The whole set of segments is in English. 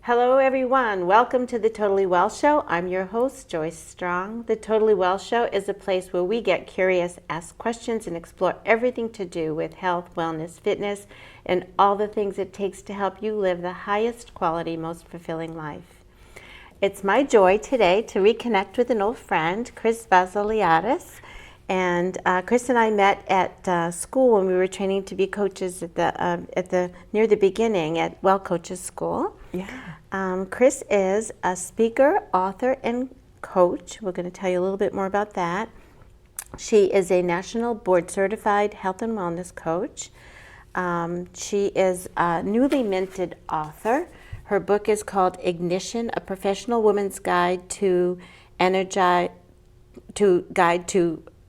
Hello everyone, welcome to the Totally Well Show. I'm your host, Joyce Strong. The Totally Well Show is a place where we get curious, ask questions, and explore everything to do with health, wellness, fitness, and all the things it takes to help you live the highest quality, most fulfilling life. It's my joy today to reconnect with an old friend, Chris Vasiliadis. And Chris and I met at school when we were training to be coaches at the near the beginning at Well Coaches School. Yeah. Chris is a speaker, author, and coach. We're going to tell you a little bit more about that. She is a national board certified health and wellness coach. She is a newly minted author. Her book is called Ignition: A Professional Woman's Guide to Energized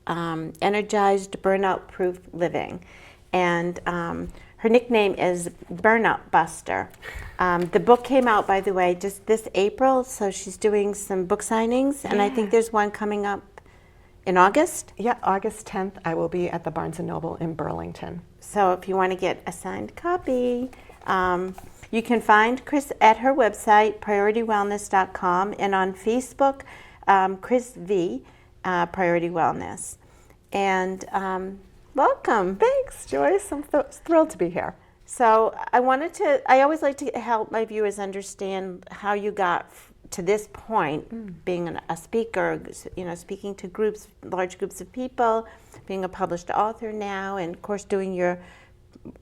Burnout-Proof Living. And her nickname is Burnout Buster. The book came out, by the way, just this April, so she's doing some book signings, and I think there's one coming up in August. Yeah, August 10th, I will be at the Barnes & Noble in Burlington. So if you want to get a signed copy, you can find Chris at her website, PriorityWellness.com, and on Facebook, Chris V, Priority Wellness. And welcome. Thanks, Joyce. I'm thrilled to be here. So I always like to help my viewers understand how you got to this point, being a speaker, speaking to large groups of people, being a published author now, and of course doing your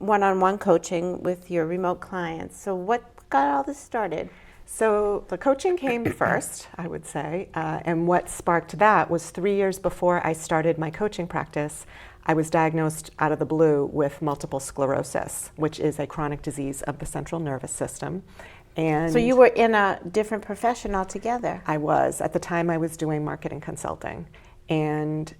one-on-one coaching with your remote clients. So what got all this started? So the coaching came first, I would say, and what sparked that was 3 years before I started my coaching practice, I was diagnosed out of the blue with multiple sclerosis, which is a chronic disease of the central nervous system. And so you were in a different profession altogether. I was. At the time, I was doing marketing consulting. And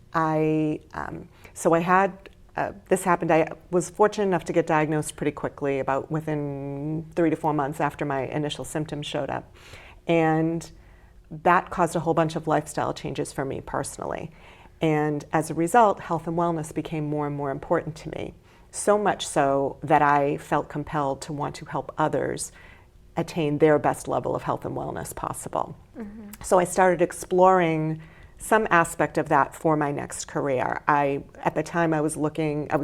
this happened. I was fortunate enough to get diagnosed pretty quickly, about within 3 to 4 months after my initial symptoms showed up. And that caused a whole bunch of lifestyle changes for me personally. And as a result, health and wellness became more and more important to me. So much so that I felt compelled to want to help others attain their best level of health and wellness possible. Mm-hmm. So I started exploring some aspect of that for my next career. At the time I was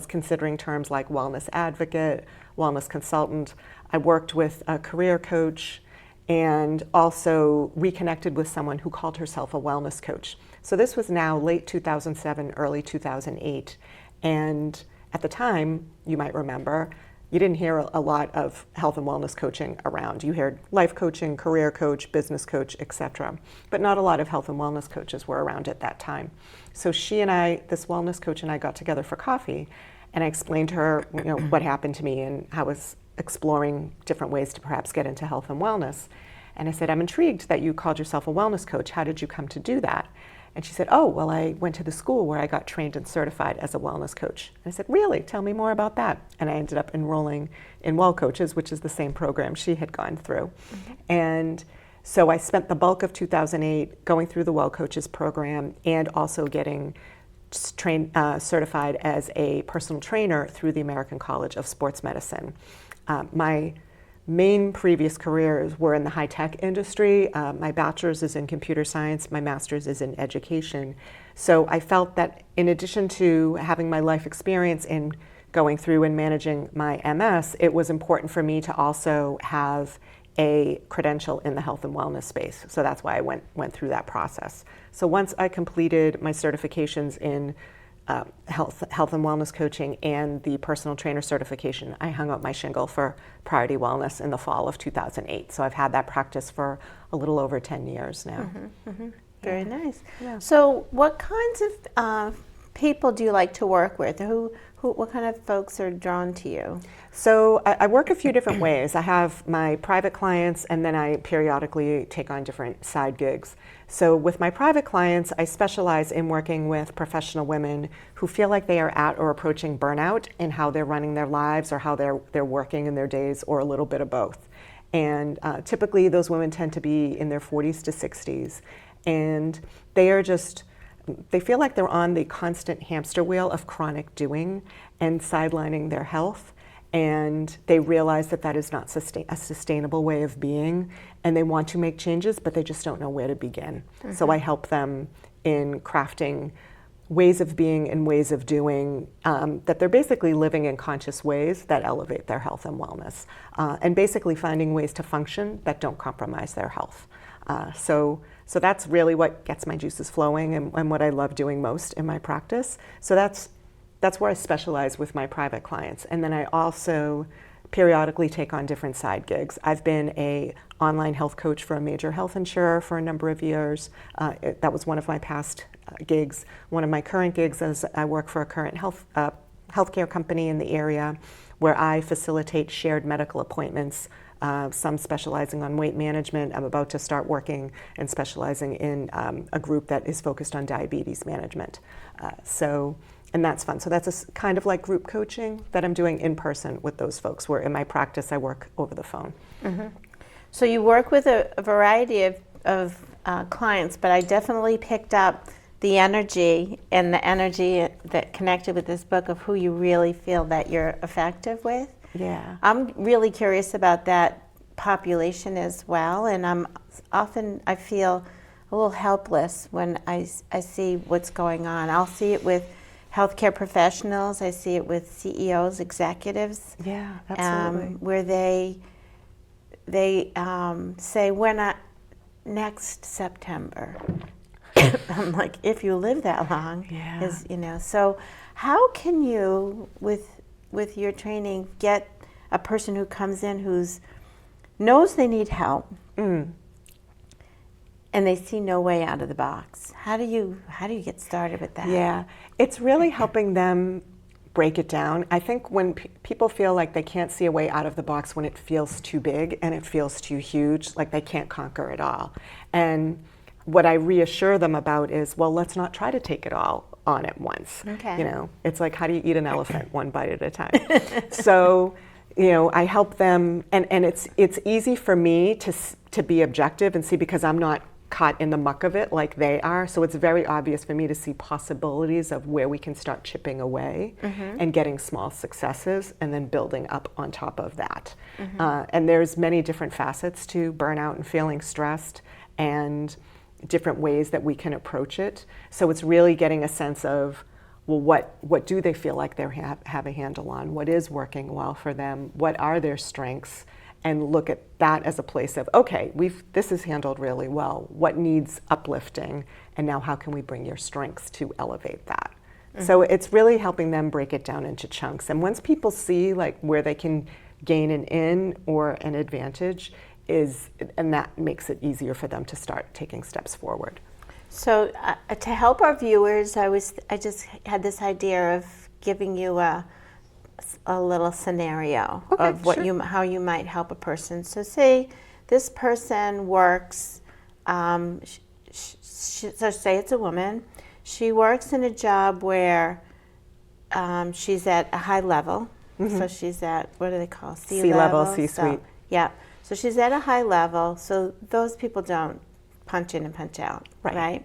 considering terms like wellness advocate, wellness consultant. I worked with a career coach and also reconnected with someone who called herself a wellness coach. So this was now late 2007, early 2008. And at the time, you might remember, you didn't hear a lot of health and wellness coaching around. You heard life coaching, career coach, business coach, etc. But not a lot of health and wellness coaches were around at that time. So this wellness coach and I got together for coffee, and I explained to her what happened to me and how I was exploring different ways to perhaps get into health and wellness. And I said, I'm intrigued that you called yourself a wellness coach. How did you come to do that? And she said, oh, well, I went to the school where I got trained and certified as a wellness coach. And I said, really? Tell me more about that. And I ended up enrolling in Well Coaches, which is the same program she had gone through. Mm-hmm. And so I spent the bulk of 2008 going through the Well Coaches program and also getting certified as a personal trainer through the American College of Sports Medicine. My main previous careers were in the high-tech industry. My bachelor's is in computer science, my master's is in education. So I felt that in addition to having my life experience in going through and managing my MS, it was important for me to also have a credential in the health and wellness space. So that's why I went through that process. So once I completed my certifications in health and wellness coaching and the personal trainer certification, I hung up my shingle for Priority Wellness in the fall of 2008. So I've had that practice for a little over 10 years now. Mm-hmm, mm-hmm. Very nice. Yeah. So what kinds of people do you like to work with? What kind of folks are drawn to you? So I work a few different ways. I have my private clients, and then I periodically take on different side gigs. So with my private clients, I specialize in working with professional women who feel like they are at or approaching burnout in how they're running their lives or how they're working in their days, or a little bit of both. And typically those women tend to be in their 40s to 60s. And they feel like they're on the constant hamster wheel of chronic doing and sidelining their health. and they realize that that is not a sustainable way of being, and they want to make changes, but they just don't know where to begin. So I help them in crafting ways of being and ways of doing that they're basically living in conscious ways that elevate their health and wellness, and basically finding ways to function that don't compromise their health. So that's really what gets my juices flowing and what I love doing most in my practice. So that's where I specialize with my private clients. And then I also periodically take on different side gigs. I've been an online health coach for a major health insurer for a number of years. That was one of my past gigs. One of my current gigs is I work for a current healthcare company in the area where I facilitate shared medical appointments, some specializing on weight management. I'm about to start working and specializing in a group that is focused on diabetes management. And that's fun. So that's kind of like group coaching that I'm doing in person with those folks, where in my practice I work over the phone. Mm-hmm. So you work with a variety of clients, but I definitely picked up the energy that connected with this book of who you really feel that you're effective with. Yeah. I'm really curious about that population as well, and I feel a little helpless when I see what's going on. I'll see it with healthcare professionals. I see it with CEOs, executives. Yeah, absolutely. Where they say, we're not next September. I'm like, if you live that long, Yeah. So how can you, with your training, get a person who comes in who's knows they need help, and they see no way out of the box? How do you get started with that? Yeah, it's really helping them break it down. I think when people feel like they can't see a way out of the box, when it feels too big and it feels too huge, like they can't conquer it all. And what I reassure them about is, well, let's not try to take it all on at once. Okay. It's like, how do you eat an elephant one bite at a time? So, I help them, and it's easy for me to be objective and see, because I'm not caught in the muck of it like they are. So it's very obvious for me to see possibilities of where we can start chipping away and getting small successes and then building up on top of that. And there's many different facets to burnout and feeling stressed, and different ways that we can approach it. So it's really getting a sense of, well, what do they feel like they have a handle on? What is working well for them? What are their strengths? And look at that as a place of, okay, this is handled really well. What needs uplifting? And now how can we bring your strengths to elevate that? So it's really helping them break it down into chunks. And once people see like where they can gain an in or an advantage, and that makes it easier for them to start taking steps forward. So to help our viewers, I just had this idea of giving you a little scenario of how you might help a person. So say this person works, so say it's a woman, she works in a job where she's at a high level. So she's at, what do they call, C-level, C-suite. Yeah. So she's at a high level, so those people don't punch in and punch out, right?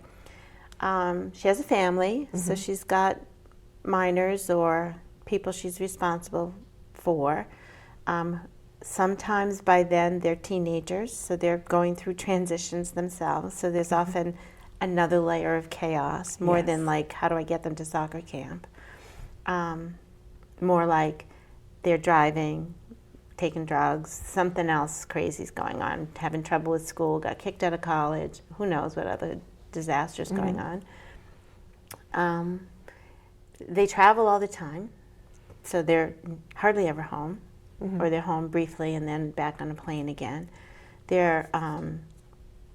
She has a family, so she's got minors or people she's responsible for. Sometimes by then they're teenagers, so they're going through transitions themselves, so there's often another layer of chaos, more than like, how do I get them to soccer camp? More like they're driving, taking drugs, something else crazy's going on, having trouble with school, got kicked out of college, who knows what other disasters going on. They travel all the time, so they're hardly ever home, or they're home briefly and then back on a plane again. They're on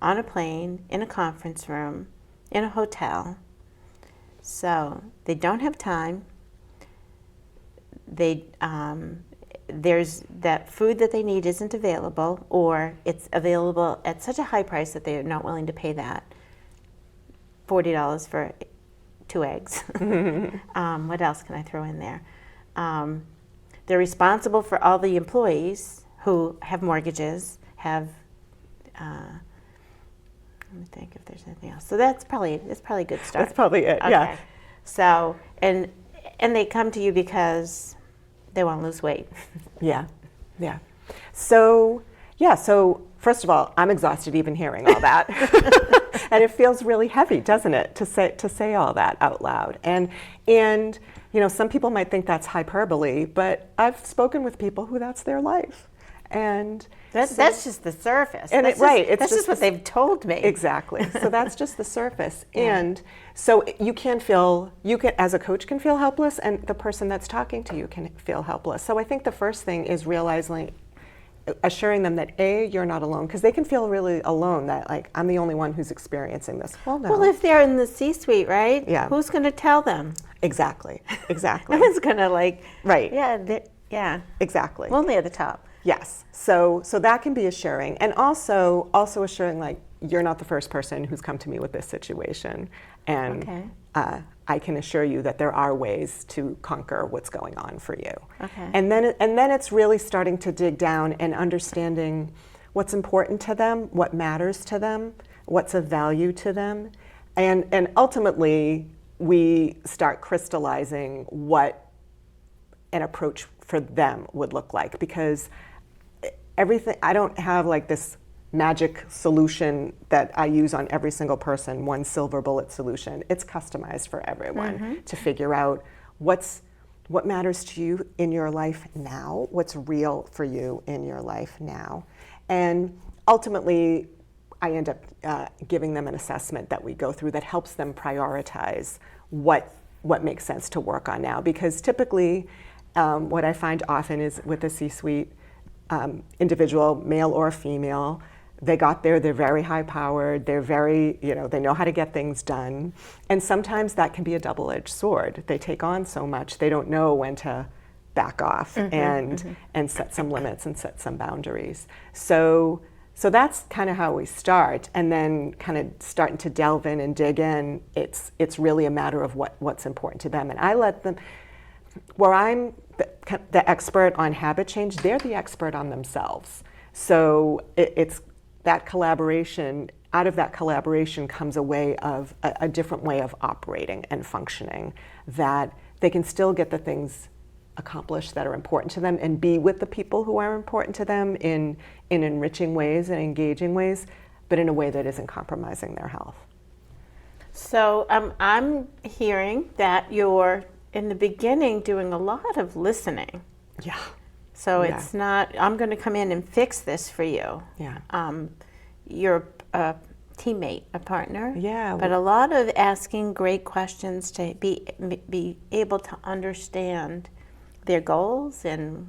a plane, in a conference room, in a hotel, so they don't have time. There's that food that they need isn't available, or it's available at such a high price that they're not willing to pay that. $40 for 2 eggs. What else can I throw in there? They're responsible for all the employees who have mortgages, let me think if there's anything else. So that's probably a good start. That's probably it, yeah. So, and they come to you because they want to lose weight. Yeah, yeah. So, yeah, so first of all, I'm exhausted even hearing all that. And it feels really heavy, doesn't it, to say all that out loud. And you know, some people might think that's hyperbole, but I've spoken with people who that's their life. And that's just the surface. And that's just what they've told me. Exactly. So that's just the surface. Yeah. And so you can as a coach can feel helpless, and the person that's talking to you can feel helpless. So I think the first thing is assuring them that you're not alone, because they can feel really alone, that like, I'm the only one who's experiencing this. Well, no. Well, if they're in the C-suite, right? Yeah. Who's going to tell them? Exactly. No one's going to Right. Yeah. Exactly. Only at the top. Yes. So that can be assuring, and also assuring, like, you're not the first person who's come to me with this situation, and okay. I can assure you that there are ways to conquer what's going on for you. Okay. And then it's really starting to dig down and understanding what's important to them, what matters to them, what's of value to them, and ultimately we start crystallizing what an approach for them would look like, because I don't have like this magic solution that I use on every single person, one silver bullet solution. It's customized for everyone to figure out what matters to you in your life now, what's real for you in your life now. And ultimately, I end up giving them an assessment that we go through that helps them prioritize what makes sense to work on now. Because typically, what I find often is with a C-suite individual, male or female, they got there, they're very high-powered, they're very, they know how to get things done. And sometimes that can be a double-edged sword. They take on so much, they don't know when to back off and set some limits and set some boundaries. So that's kind of how we start, and then kind of starting to delve in and dig in, it's really a matter of what's important to them. And I let them, where I'm the expert on habit change, they're the expert on themselves. So it's that collaboration, out of that collaboration comes a different way of operating and functioning, that they can still get the things accomplished that are important to them and be with the people who are important to them in enriching ways and engaging ways, but in a way that isn't compromising their health. So I'm hearing that you're, in the beginning, doing a lot of listening. Yeah. So it's not, I'm going to come in and fix this for you. Yeah. You're a teammate, a partner. Yeah. But a lot of asking great questions to be able to understand their goals and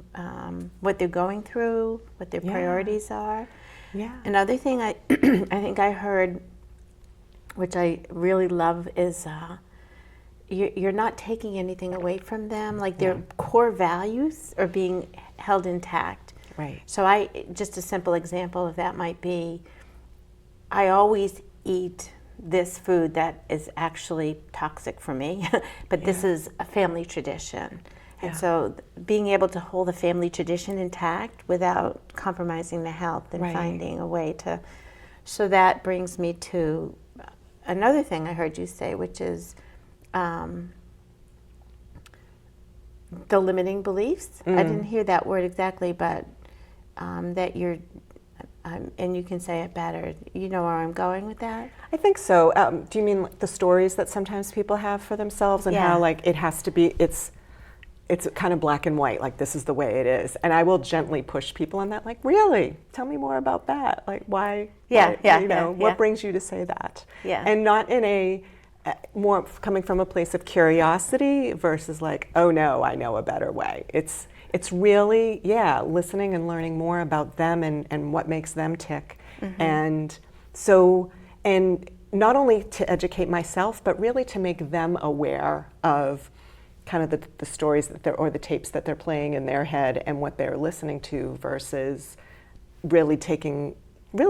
what they're going through, what their priorities are. Yeah. Another thing I think I heard, which I really love, is you're not taking anything away from them. Like their core values are being held intact. Right. So just a simple example of that might be, I always eat this food that is actually toxic for me, but this is a family tradition. And so being able to hold the family tradition intact without compromising the health and finding a way to, so that brings me to another thing I heard you say, which is the limiting beliefs. I didn't hear that word exactly, but that you're, and you can say it better. You know where I'm going with that? I think so. Do you mean the stories that sometimes people have for themselves, and how like it has to be, it's kind of black and white, like this is the way it is. And I will gently push people on that, like, really? Tell me more about that. Like why, what brings you to say that? Yeah. And not in a, more coming from a place of curiosity versus like, oh no, I know a better way. It's really, listening and learning more about them and what makes them tick. And so, and not only to educate myself, but really to make them aware of kind of the stories that or the tapes that they're playing in their head and what they're listening to, versus really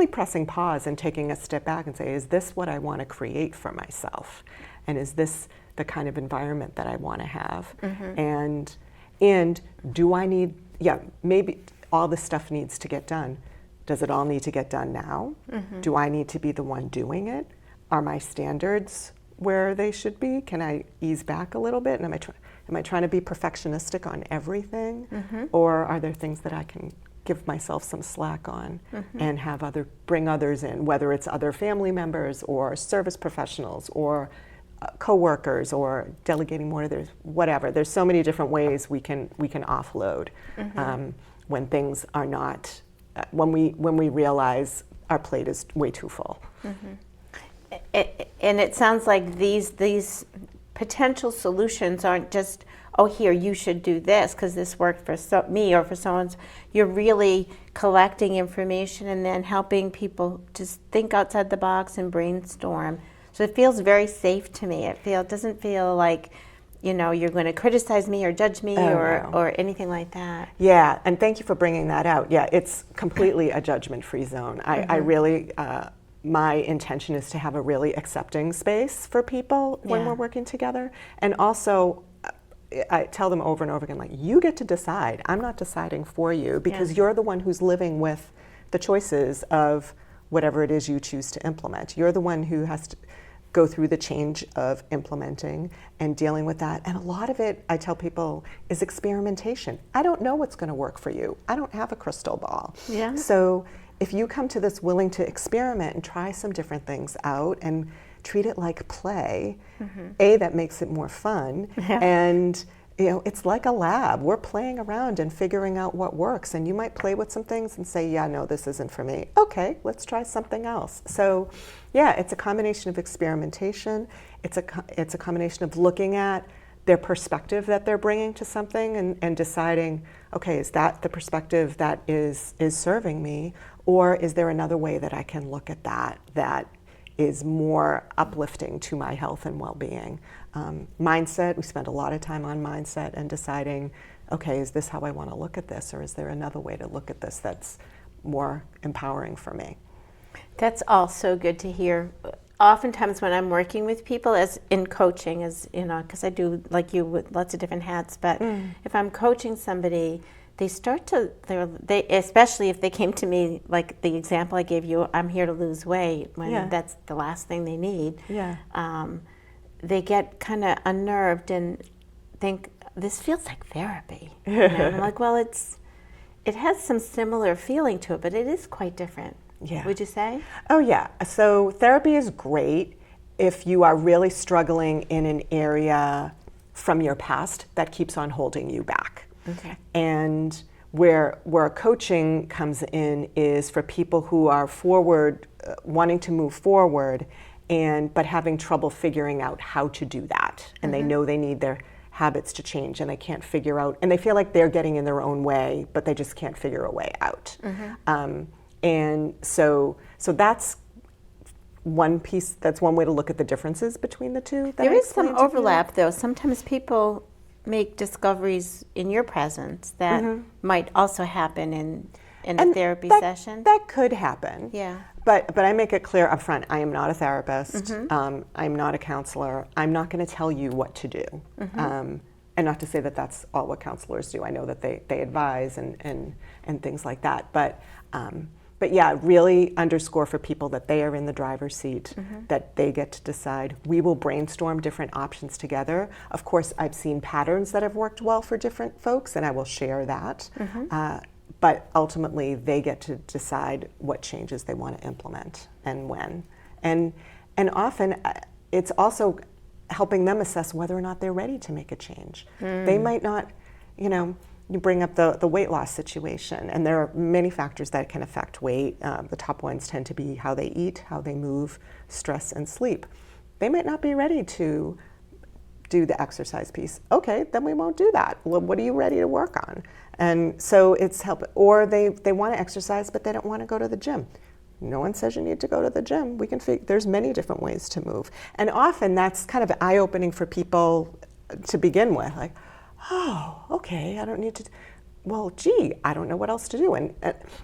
pressing pause and taking a step back and say, is this what I want to create for myself? And is this the kind of environment that I want to have? And do I need, maybe all this stuff needs to get done. Does it all need to get done now? Do I need to be the one doing it? Are my standards where they should be? Can I ease back a little bit? And am I Am I trying to be perfectionistic on everything? Or are there things that I can give myself some slack on and bring others in, whether it's other family members or service professionals or co-workers or delegating more to their whatever. There's so many different ways we can offload when things are not when we realize our plate is way too full. And it sounds like these potential solutions aren't just, oh, here, you should do this because this worked for me or for someone's. You're really collecting information and then helping people just think outside the box and brainstorm. So it feels very safe to me. It doesn't feel like, you're going to criticize me or judge me or anything like that. Yeah, and thank you for bringing that out. Yeah, it's completely a judgment-free zone. I really, my intention is to have a really accepting space for people when we're working together. And also, I tell them over and over again, like, you get to decide. I'm not deciding for you because you're the one who's living with the choices of whatever it is you choose to implement. You're the one who has to go through the change of implementing and dealing with that. And a lot of it, I tell people, is experimentation. I don't know what's going to work for you. I don't have a crystal ball. Yeah. So if you come to this willing to experiment and try some different things out and treat it like play, that makes it more fun. And it's like a lab. We're playing around and figuring out what works. And you might play with some things and say, yeah, no, this isn't for me. Okay, let's try something else. So yeah, it's a combination of experimentation. It's a combination of looking at their perspective that they're bringing to something and deciding, okay, is that the perspective that is serving me? Or is there another way that I can look at that is more uplifting to my health and well-being? Mindset, we spend a lot of time on mindset and deciding, okay, is this how I want to look at this, or is there another way to look at this that's more empowering for me? That's all so good to hear. Oftentimes when I'm working with people, as in coaching, because I do, like you, with lots of different hats, but if I'm coaching somebody, they start to, especially if they came to me, like the example I gave you, I'm here to lose weight, when that's the last thing they need. They get kind of unnerved and think, this feels like therapy. And I'm like, well, it has some similar feeling to it, but it is quite different. Yeah. Would you say? Oh, yeah. So therapy is great if you are really struggling in an area from your past that keeps on holding you back. Okay. And where coaching comes in is for people who are forward, wanting to move forward, but having trouble figuring out how to do that. And they know they need their habits to change, and they can't figure out, and they feel like they're getting in their own way, but they just can't figure a way out. And so that's one piece. That's one way to look at the differences between the two. There is some overlap, though. Sometimes people make discoveries in your presence that might also happen in a therapy session. That could happen. Yeah. But I make it clear up front, I am not a therapist. I'm not a counselor. I'm not going to tell you what to do. And not to say that that's all what counselors do. I know that they advise and things like that. But yeah, really underscore for people that they are in the driver's seat, that they get to decide. We will brainstorm different options together. Of course, I've seen patterns that have worked well for different folks, and I will share that. But ultimately, they get to decide what changes they want to implement and when. And often, it's also helping them assess whether or not they're ready to make a change. They might not, you bring up the weight loss situation, and there are many factors that can affect weight. The top ones tend to be how they eat, how they move, stress, and sleep. They might not be ready to do the exercise piece. Okay, then we won't do that. Well, what are you ready to work on? And so it's help, or they want to exercise, but they don't want to go to the gym. No one says you need to go to the gym. We can there's many different ways to move. And often that's kind of eye-opening for people to begin with. Like, oh, okay, I don't need to, well, gee, I don't know what else to do. And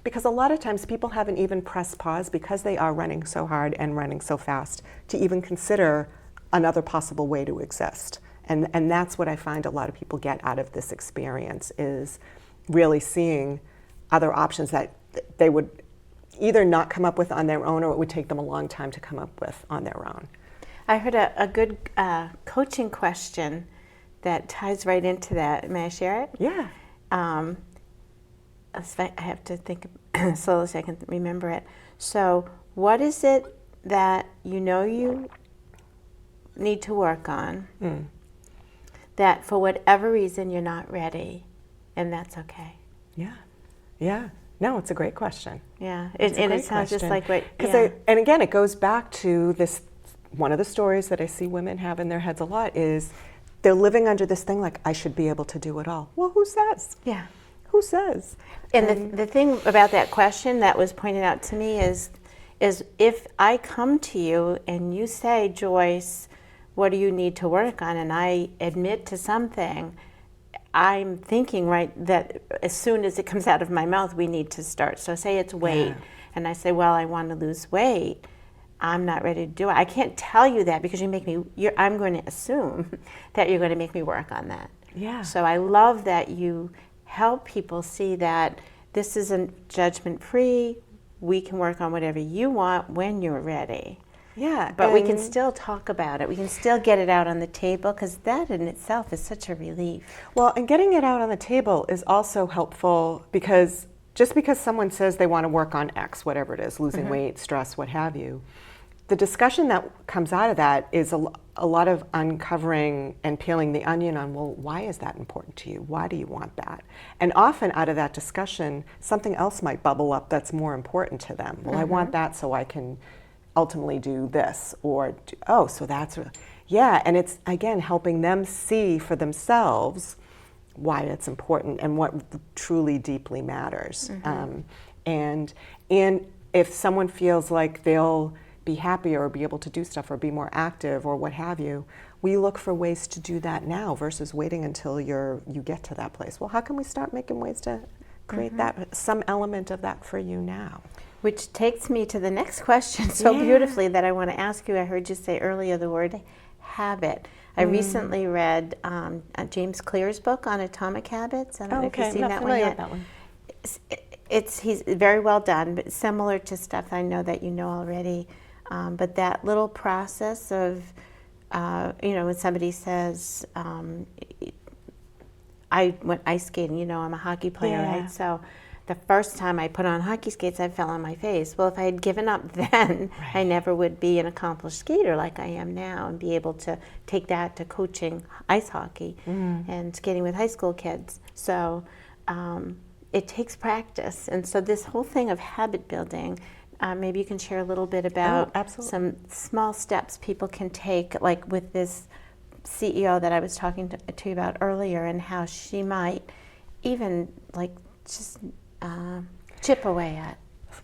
because a lot of times people haven't even pressed pause because they are running so hard and running so fast to even consider another possible way to exist. And that's what I find a lot of people get out of this experience, is really seeing other options that they would either not come up with on their own, or it would take them a long time to come up with on their own. I heard a good coaching question that ties right into that. May I share it? Yeah. I have to think slowly so I can remember it. So what is it that you know you need to work on that for whatever reason you're not ready, and that's okay? Yeah. Yeah. No, it's a great question. Yeah. And it sounds just like what... And again, it goes back to this, one of the stories that I see women have in their heads a lot is they're living under this thing like, I should be able to do it all. Well, who says? Yeah. Who says? And the thing about that question that was pointed out to me is if I come to you and you say, Joyce, what do you need to work on? And I admit to something, I'm thinking that as soon as it comes out of my mouth, we need to start. So say it's weight, and I say, well, I want to lose weight. I'm not ready to do it. I can't tell you that because I'm going to assume that you're going to make me work on that. Yeah. So I love that you help people see that this isn't judgment-free. We can work on whatever you want when you're ready. Yeah. But we can still talk about it. We can still get it out on the table because that in itself is such a relief. Well, and getting it out on the table is also helpful because just because someone says they want to work on X, whatever it is, losing weight, stress, what have you, the discussion that comes out of that is a lot of uncovering and peeling the onion on, well, why is that important to you? Why do you want that? And often out of that discussion, something else might bubble up that's more important to them. Well, I want that so I can ultimately do this, or, so that's, and it's, again, helping them see for themselves why it's important and what truly deeply matters. And if someone feels like they'll be happier or be able to do stuff or be more active or what have you, we look for ways to do that now versus waiting until you get to that place. Well, how can we start making ways to create that, some element of that for you now? Which takes me to the next question so beautifully that I want to ask you. I heard you say earlier the word habit. I recently read James Clear's book on atomic habits. I don't know if you've seen that one yet. That one. He's very well done, but similar to stuff I know that you know already. But that little process of, when somebody says, I went ice skating, I'm a hockey player, right? So the first time I put on hockey skates, I fell on my face. Well, if I had given up then, I never would be an accomplished skater like I am now and be able to take that to coaching ice hockey and skating with high school kids. So it takes practice. And so this whole thing of habit building, maybe you can share a little bit about some small steps people can take, like with this CEO that I was talking to you about earlier, and how she might even just chip away at.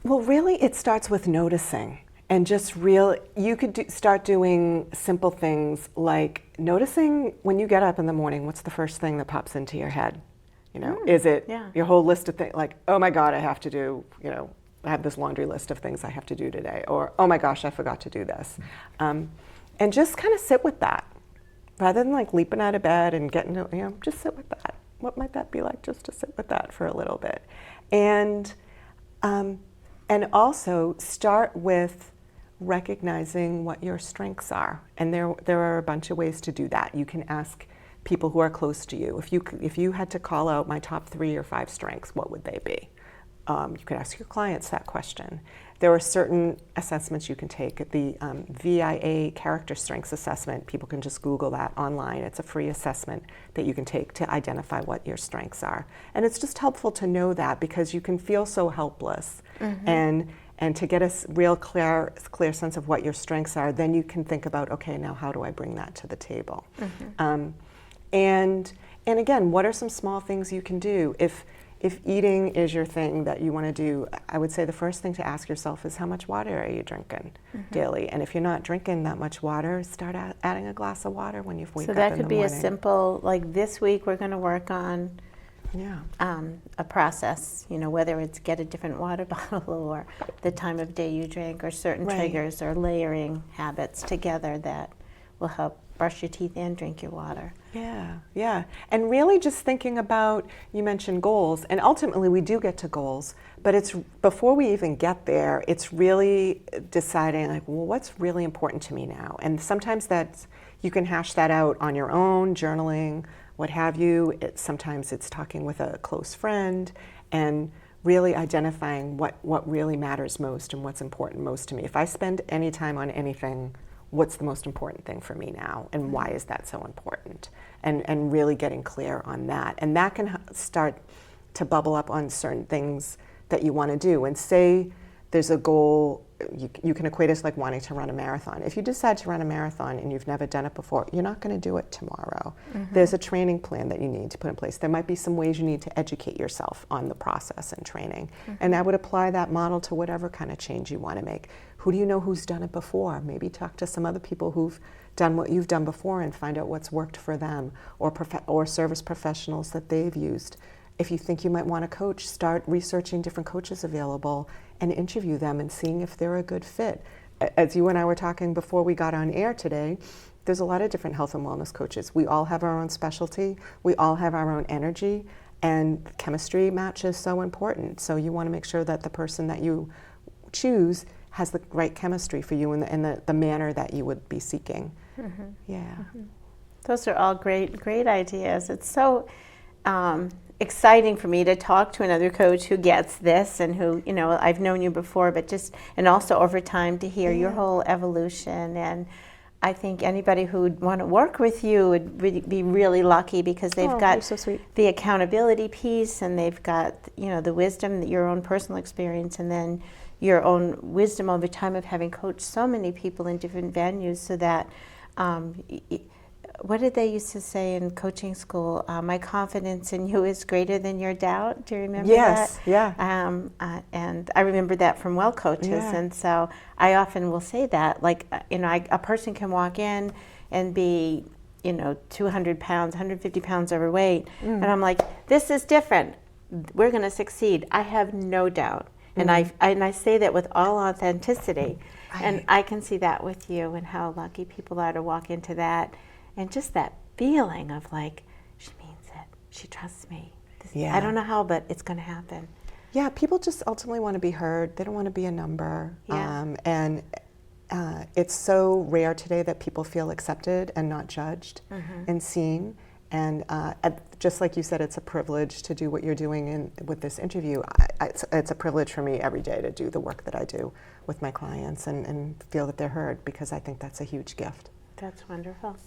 Well, really, it starts with noticing, and just you could start doing simple things like noticing when you get up in the morning, what's the first thing that pops into your head? Is it your whole list of things, like, oh my God, I have to do, I have this laundry list of things I have to do today, or oh my gosh, I forgot to do this. And just kind of sit with that. Rather than leaping out of bed and getting to, just sit with that. What might that be like just to sit with that for a little bit? And also start with recognizing what your strengths are. And there are a bunch of ways to do that. You can ask people who are close to you. If you had to call out my top 3 or 5 strengths, what would they be? You could ask your clients that question. There are certain assessments you can take. The VIA Character Strengths Assessment, people can just Google that online. It's a free assessment that you can take to identify what your strengths are. And it's just helpful to know that because you can feel so helpless. And to get a real clear sense of what your strengths are, then you can think about, okay, now how do I bring that to the table? And again, what are some small things you can do? If eating is your thing that you want to do, I would say the first thing to ask yourself is how much water are you drinking daily? And if you're not drinking that much water, start adding a glass of water when you wake up in the morning. So that could be a simple, like this week we're going to work on a process, whether it's get a different water bottle or the time of day you drink or certain triggers or layering habits together that will help brush your teeth and drink your water. Yeah, yeah. And really just thinking about, you mentioned goals, and ultimately we do get to goals, but it's before we even get there, it's really deciding like, well, what's really important to me now? And sometimes that's, you can hash that out on your own, journaling, what have you. Sometimes it's talking with a close friend and really identifying what really matters most and what's important most to me. If I spend any time on anything, what's the most important thing for me now, and why is that so important? And really getting clear on that. And that can start to bubble up on certain things that you want to do. And say there's a goal, you can equate it to like wanting to run a marathon. If you decide to run a marathon and you've never done it before, you're not going to do it tomorrow. There's a training plan that you need to put in place. There might be some ways you need to educate yourself on the process and training. And I would apply that model to whatever kind of change you want to make. Who do you know who's done it before? Maybe talk to some other people who've done what you've done before and find out what's worked for them, or service professionals that they've used. If you think you might want to coach, start researching different coaches available and interview them and seeing if they're a good fit. As you and I were talking before we got on air today, there's a lot of different health and wellness coaches. We all have our own specialty. We all have our own energy, and chemistry match is so important. So you want to make sure that the person that you choose has the right chemistry for you in the manner that you would be seeking. Yeah. Those are all great ideas. It's so exciting for me to talk to another coach who gets this and who, I've known you before, but and also over time to hear your whole evolution. And I think anybody who would want to work with you would be really lucky, because they've got so sweet. The accountability piece, and they've got, the wisdom, your own personal experience, and then your own wisdom over time of having coached so many people in different venues, so that what did they used to say in coaching school? My confidence in you is greater than your doubt. Do you remember that? Yes, yeah. And I remember that from well coaches. Yeah. And so I often will say that, like, a person can walk in and be, 200 pounds, 150 pounds overweight. And I'm like, this is different. We're going to succeed. I have no doubt. And I say that with all authenticity. Right. And I can see that with you, and how lucky people are to walk into that. And just that feeling of like, she means it. She trusts me. I don't know how, but it's going to happen. Yeah, people just ultimately want to be heard. They don't want to be a number. Yeah. And it's so rare today that people feel accepted and not judged and seen. And just like you said, it's a privilege to do what you're doing with this interview. It's a privilege for me every day to do the work that I do with my clients and feel that they're heard, because I think that's a huge gift. That's wonderful.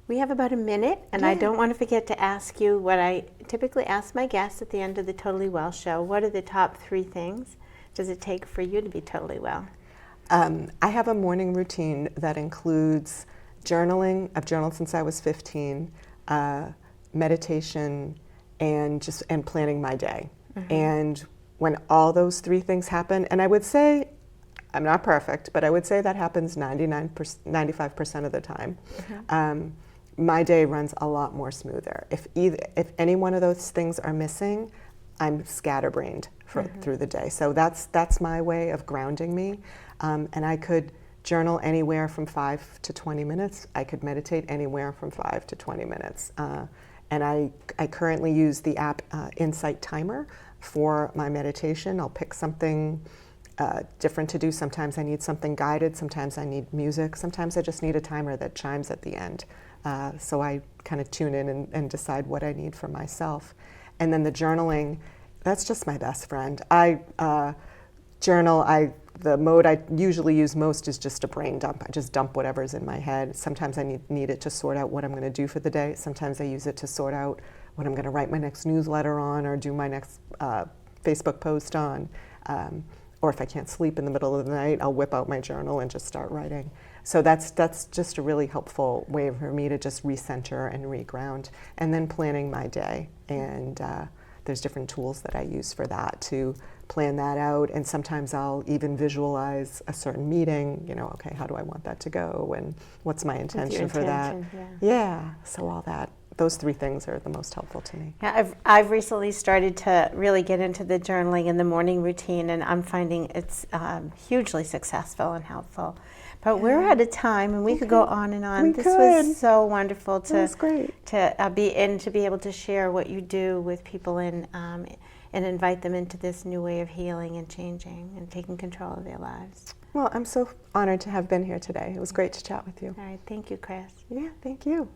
We have about a minute, and I don't want to forget to ask you what I typically ask my guests at the end of the Totally Well show. What are the top 3 things does it take for you to be totally well? I have a morning routine that includes journaling. I've journaled since I was 15, meditation, and planning my day. And when all those 3 things happen, and I would say, I'm not perfect, but I would say that happens 95% of the time. My day runs a lot more smoother. If any one of those things are missing, I'm scatterbrained through the day. So that's my way of grounding me. And I could journal anywhere from 5 to 20 minutes. I could meditate anywhere from 5 to 20 minutes. And I currently use the app Insight Timer for my meditation. I'll pick something different to do. Sometimes I need something guided. Sometimes I need music. Sometimes I just need a timer that chimes at the end. So I kind of tune in and decide what I need for myself. And then the journaling, that's just my best friend. I journal. The mode I usually use most is just a brain dump. I just dump whatever's in my head. Sometimes I need it to sort out what I'm going to do for the day. Sometimes I use it to sort out what I'm going to write my next newsletter on, or do my next Facebook post on. Or if I can't sleep in the middle of the night, I'll whip out my journal and just start writing. So that's just a really helpful way for me to just recenter and reground. And then planning my day. And there's different tools that I use for that to plan that out. And sometimes I'll even visualize a certain meeting, okay, how do I want that to go? And what's my intention for that? Yeah. Yeah, so all that those three things are the most helpful to me. Yeah, I've recently started to really get into the journaling in the morning routine, and I'm finding it's hugely successful and helpful. But we're at a time, and we could go on and on. This was so wonderful to be able to share what you do with people and invite them into this new way of healing and changing and taking control of their lives. Well, I'm so honored to have been here today. It was great to chat with you. All right, thank you, Chris. Yeah, thank you.